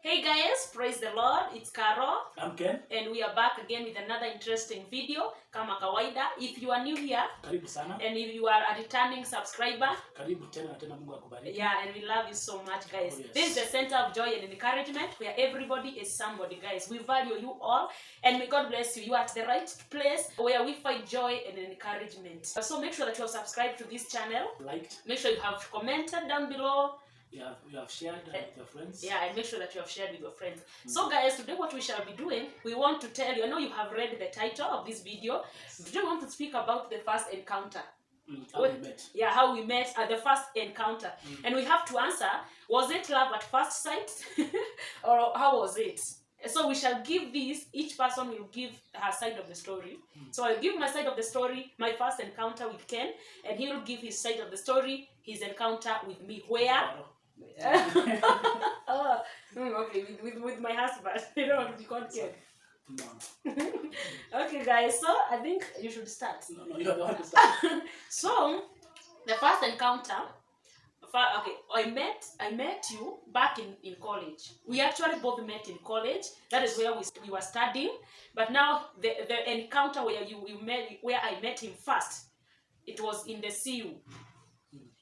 Hey guys, praise the Lord. It's Carol. I'm Ken. And we are back again with another interesting video. Kama kawaida, if you are new here, Karibu sana. And if you are a returning subscriber, Karibu tena tena, Mungu akubariki. Yeah, and we love you so much, guys. Oh, yes. This is the center of joy and encouragement where everybody is somebody, guys. We value you all and may God bless you. You are at the right place where we find joy and encouragement. So make sure that you have subscribed to this channel. Liked. Make sure you have commented down below. You have shared with your friends. Yeah, and make sure that you have shared with your friends. So guys, today what we shall be doing, we want to tell you, I know you have read the title of this video. Yes. Today we want to speak about the first encounter. How we met. Yeah, how we met at the first encounter. And we have to answer, was it love at first sight? Or how was it? So we shall give this, each person will give her side of the story. So I'll give my side of the story, my first encounter with Ken, and he will give his side of the story, his encounter with me. Where? Okay, with my husband. You don't want to be called Ken. No. Okay, guys, so I think you should start. No, you don't want to start. So, the first encounter, okay, I met you back in college. We actually both met in college. That is where we were studying. But now the encounter where where I met him first, it was in the CU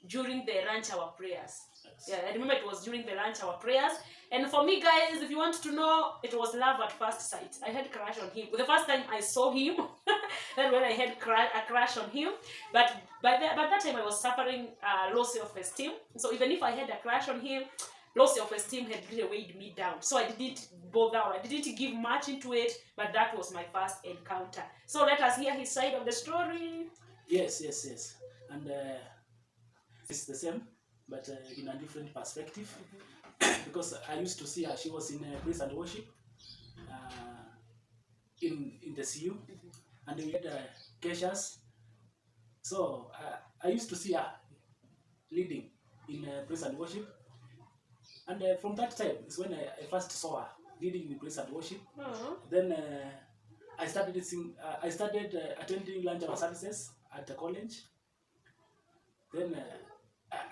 during the lunch hour prayers. Yeah, I remember it was during the lunch hour prayers. And for me, guys, if you want to know, it was love at first sight. I had a crush on him. The first time I saw him, that's when I had a crush on him. But by that time, I was suffering low self-esteem. So even if I had a crush on him, low self-esteem had really weighed me down. So I didn't bother. I didn't give much into it. But that was my first encounter. So let us hear his side of the story. Yes. And it's the same, but in a different perspective. Because I used to see her, she was in praise and worship in the CU, and we had Keishas. So I used to see her leading in praise and worship, and from that time is when I first saw her leading in praise and worship. Then I started attending lunch hour services at the college. Then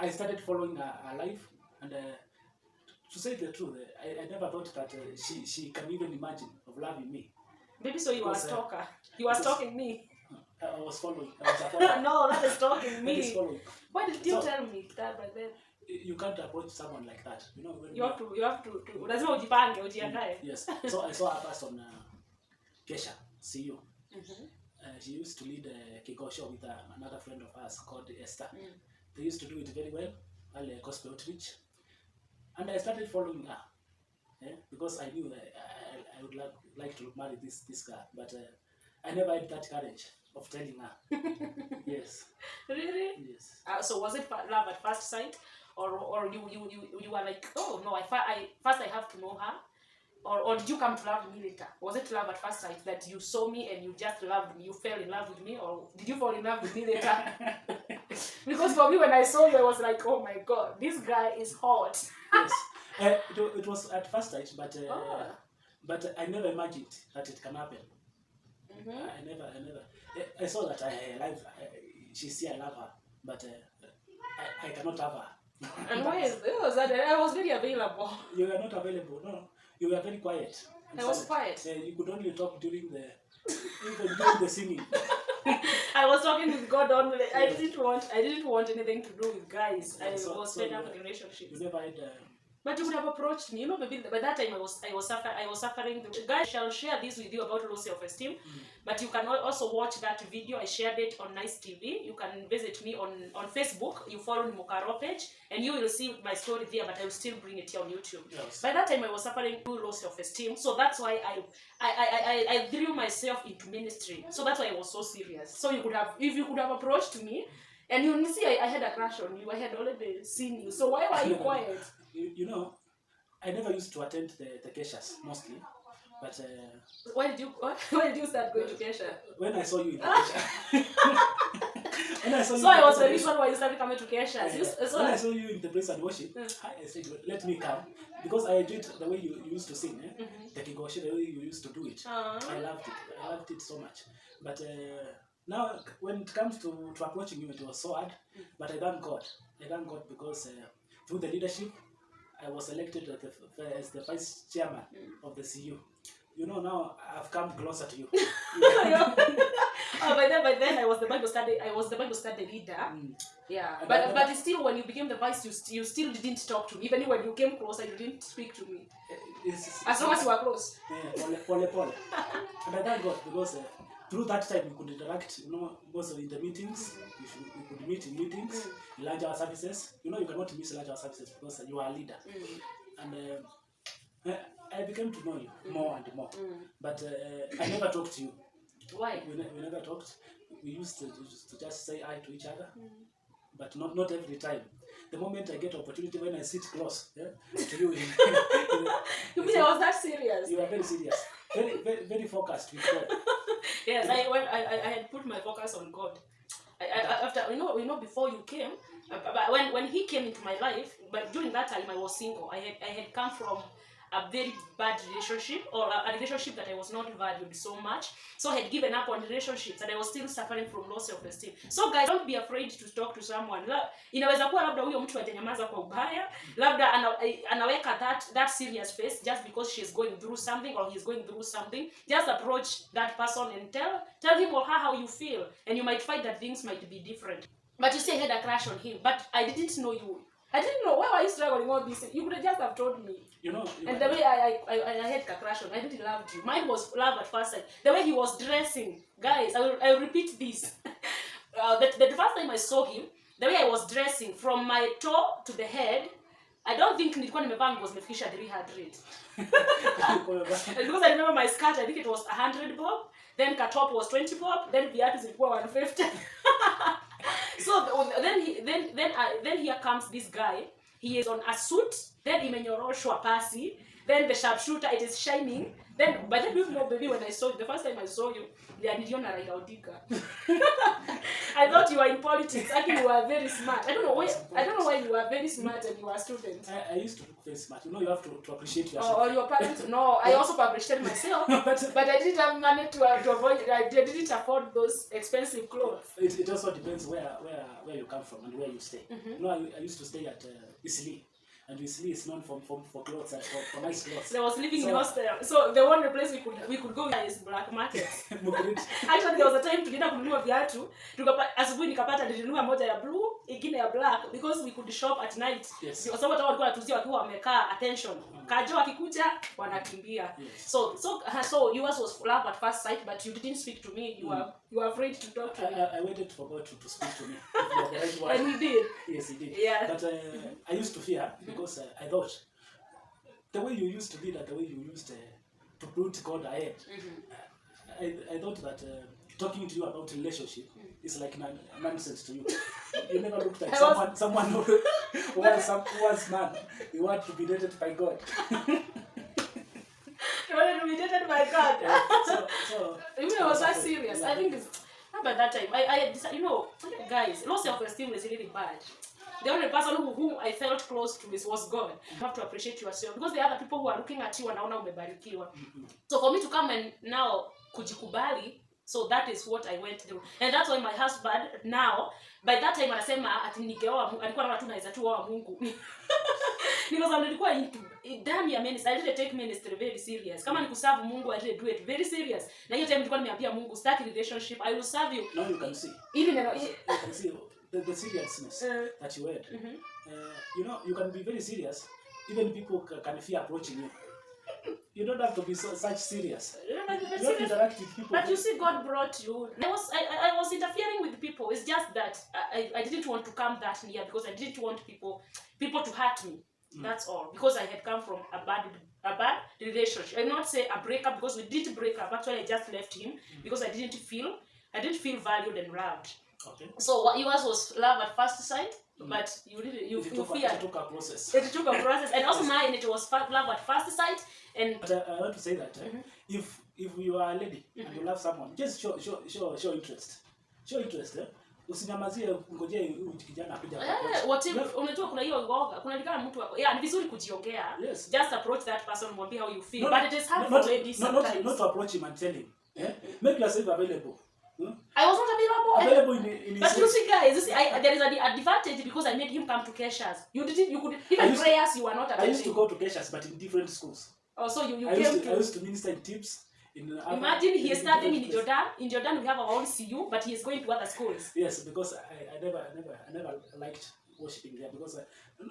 I started following her life, and to say the truth, I never thought that she can even imagine of loving me. Maybe so you were a stalker. You were stalking me. I was following. I was a follower. No, that is stalking me. That is following. Why did you tell me that by then? You can't approach someone like that. You know, when you have to lazima ujipange, ujiandae. Yes. So I saw her person Kesha, CU. She used to lead a Kiko show with another friend of ours called Esther. They used to do it very well, gospel outreach. And I started following her, because I knew I would like to marry this girl, but I never had that courage of telling her. Yes. Really? Yes. So was it love at first sight, or you were like, oh no, first I have to know her, or did you come to love me later? Was it love at first sight that you saw me and you just loved me, you fell in love with me, or did you fall in love with me later? Because for me, when I saw you, I was like, oh my God, this guy is hot. Yes. It was at first sight, but I never imagined that it can happen. I never. I saw that I love her, but I cannot have her. And why is that? I was very available. You were not available. No, you were very quiet. I was quiet. You could only talk during the singing. I was talking with God only. I didn't want anything to do with guys. I was fed up with relationships. You never had. But you would have approached me. You know, maybe by that time I was suffering. Guys, shall share this with you about low self-esteem. But you can also watch that video. I shared it on Nice TV. You can visit me on Facebook. You follow the Mukaro page, and you will see my story there. But I will still bring it here on YouTube. Yes. By that time I was suffering low self-esteem. So that's why I threw myself into ministry. So that's why I was so serious. So if you could have approached me, and you see I had a crush on you. I had already seen you. So why were you quiet? You know, I never used to attend the Keishas mostly, but why did you start going to Kesha? When I saw you in the Kesha. I was the reason why you started coming to Kesha. When I saw you in the praise and worship, I said, let me come, because I enjoyed the way you used to sing, the Kigoshe, the way you used to do it. I loved it so much. But now, when it comes to approaching you, it was so hard. But I thank God. Because through the leadership, I was elected as the vice chairman of the CU. You know, now I've come closer to you. Oh, by then I was the Bible study leader. Yeah, but still, when you became the vice, you still didn't talk to me. Even when you came closer, you didn't speak to me. As long as you were close. Yeah, pole. And I thank God because through that time we could interact. You know, also in the meetings, we could meet in meetings, large hour services. You know, you cannot miss large hour services because you are a leader. And I became to know you more and more. But I never talked to you. Why? We never talked. We used to just say hi to each other, but not every time. The moment I get opportunity, when I sit close to you, you mean I was that serious? You are very serious, very focused with God. Yes, I had put my focus on God. After you know before you came, but when he came into my life, but during that time I was single. I had come from a very bad relationship, or a relationship that I was not valued so much. So I had given up on relationships and I was still suffering from low self-esteem. So guys, don't be afraid to talk to someone. Inaweza kuwa labda huyo mtu atanyamaza kwa ubaya, labda anaweka that serious face just because she's going through something or he's going through something. Just approach that person and tell him or her how you feel, and you might find that things might be different. But you say I had a crush on him, but I didn't know you. I didn't know. Why were you struggling all this? You could just have told me. You know. And the way I had a crush on, I didn't love you. Mine was love at first sight. The way he was dressing, guys. I will repeat this. The first time I saw him, the way I was dressing from my toe to the head, I don't think nilikuwa nimevaa nguo zimefikisha 300. Because I remember my skirt, I think it was 100 bob. Then ka top was 20 bob. Then viatu zilikuwa 150. So then here comes this guy. He is on a suit. Then imenyoroshwa pasi. Then the sharpshooter, it is shining. Then by the way, baby, when I saw you, the first time I saw you, niliona Raila Odinga. I thought you were in politics. Actually, you were very smart. I don't know why you were very smart and you were a student. I used to look very smart. You know, you have to appreciate yourself. Or your parents? No, I also appreciated myself. but I didn't have money to avoid. I didn't afford those expensive clothes. It also depends where you come from and where you stay. You know, I used to stay at Isli. And Isli is known for clothes and for nice clothes. I was living in hostel. So the only place we could go is black market. Actually, there was a time tulienda kununua viatu. Asubuhi nikapata nilinunua moja ya blue, ingine ya black, because we could shop at night. Yes. Kwa sababu watu walikuwa wanatuzia wakiwa wamekaa attention. Kajo akikuja wanakimbia. Yes. So yours was love at first sight, but you didn't speak to me. You were afraid to talk to me. I waited for God to speak to me. And he did. Yes, he did. Yeah. But I used to fear because I thought the way you used to lead and the way you used to put God ahead, I thought that talking to you about relationship is like nonsense to you. You never looked like someone who was man. You want to be dated by God. You wanted to be dated by God. So even I was that serious. I think it's by that time. I you know, guys, low self-esteem is really bad. The only person who I felt close to was God. You have to appreciate yourself because there are other people who are looking at you and wanaona umebarikiwa. So for me to come and now kujikubali, so that is what I went through. And that's why my husband now, by that time anasema ati ningeoa alikuwa anaona tu naweza tu oa Mungu. Because nilikuwa ndani ya ministry. I didn't take ministry very serious. Kama ni kuserve Mungu, I didn't do it very serious. Na hiyo time nilikuwa nimeambia Mungu, start relationship, I will serve you. Now you can see. Even you can see the seriousness that you had. You know, you can be very serious. Even people can fear approaching you. You don't have to be such serious. You have to interact with people. But you see, God brought you. I was interfering with people. It's just that I didn't want to come that near because I didn't want people to hurt me. That's all. Because I had come from a bad relationship. I not say a breakup because we did break up. Actually, I just left him because I didn't feel valued and loved. Okay. So what yours was love at first sight, but you feared. It took a process. It took a process, and also mine it was love at first sight. And but I want to say that if you are a lady and you love someone, just show interest. Show interest. Usinyamazie ngojee kijana akuja kwa. Whatever unajua kuna hiyo ngoga, kuna likana mtu wako. Yeah, ni vizuri kujiongea. Yes. Just approach that person, mwambie how you feel. But it is hard for ladies sometimes. Not to approach him and tell him. Make yourself available. I was not available. Available in his But you ways. see, guys, there is an advantage because I made him come to Keshas. You could I even used- prayers you were not I used to attending. go to Keshas, but in different schools. Oh, so you I came used to. to minister in tips. Imagine he is studying in different places. Jordan. In Jordan, we have our own CU, but he is going to other schools. Yes, because I never liked worshiping there because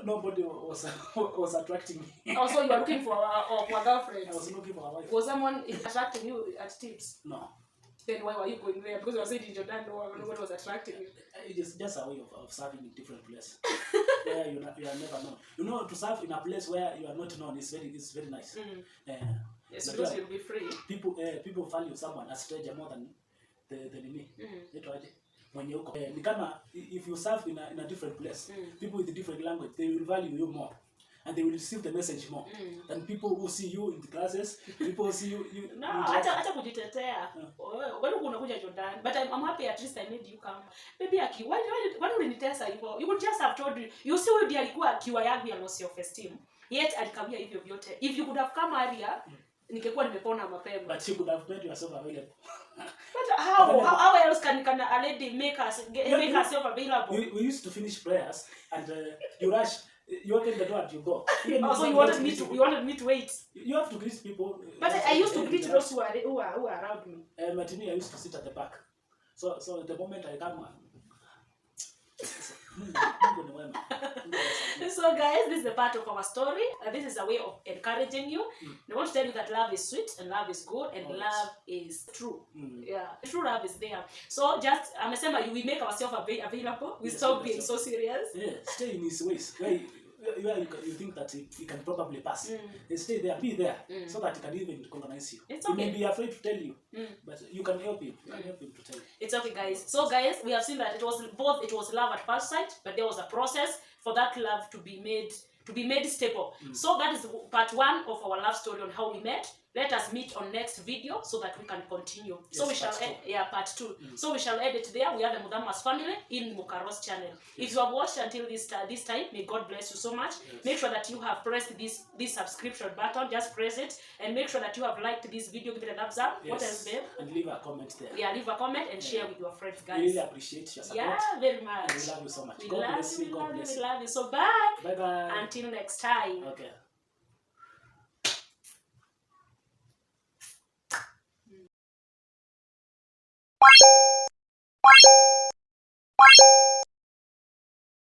nobody was attracting me. Also, you are looking for a girlfriend. I was looking for a wife. Was someone attracting you at tips? No, Then why were you going there? Because you were saying in Jordan, nobody was attracting you. it is just a way of serving in different places where you are never known. You know, to serve in a place where you are not known is very nice. Yes, But because yeah, you'll be free. people value someone a stranger more than me. Mm. Itoaje? Mwenye uko. Ni kama if you serve in a different place, people with a different language, they will value you more. And they will receive the message more than people who see you in the classes. People see you. No, acha kujitetea. Wewe unakuja Jordan, but I'm happy at least I made you come. Baby Aki, why ulinitesa hivyo? You could just have told me. You see wewe ndiye alikuwa kiwa yangu ya loss of esteem. Yet alikawia hivyo vyote. If you could have come earlier, ningekuwa nimepona mapema. But you could have made yourself available. But how else can a lady make herself available? We used to finish prayers and you rush. You open the door and you go. Also, you wanted me to wait. You have to greet people. But I used to greet those who are around me. Martini, I used to sit at the back. So the moment I come, So guys, this is a part of our story. This is a way of encouraging you. I want to tell you that love is sweet and love is good and love is true. Yeah, true love is there. So just we make ourselves available. We stop being so serious. Yeah, stay in his ways. Where you think that he can probably pass. Stay there, be there, so that he can even recognize you. It's He okay. may be afraid to tell you, but you can help him. You can help him to tell you. It's okay, guys. So guys, we have seen that it was love at first sight, but there was a process for that love to be made stable. So that is part 1 of our love story on how we met. Let us meet on next video so that we can continue. Yes, So we shall part 2. So we shall edit there. We are the Mudamas family in Mukaros channel. If you have watched until this time, may God bless you so much. Make sure that you have pressed this subscription button. Just press it and make sure that you have liked this video. Give it a thumbs up. What else, babe? And leave a comment there. Yeah, leave a comment and share with your friends, We guys. really appreciate your support. Yeah, very much. And we love you so much. We God love bless you, you. God bless we you. love you. So bye. Bye bye. Until next time. Okay.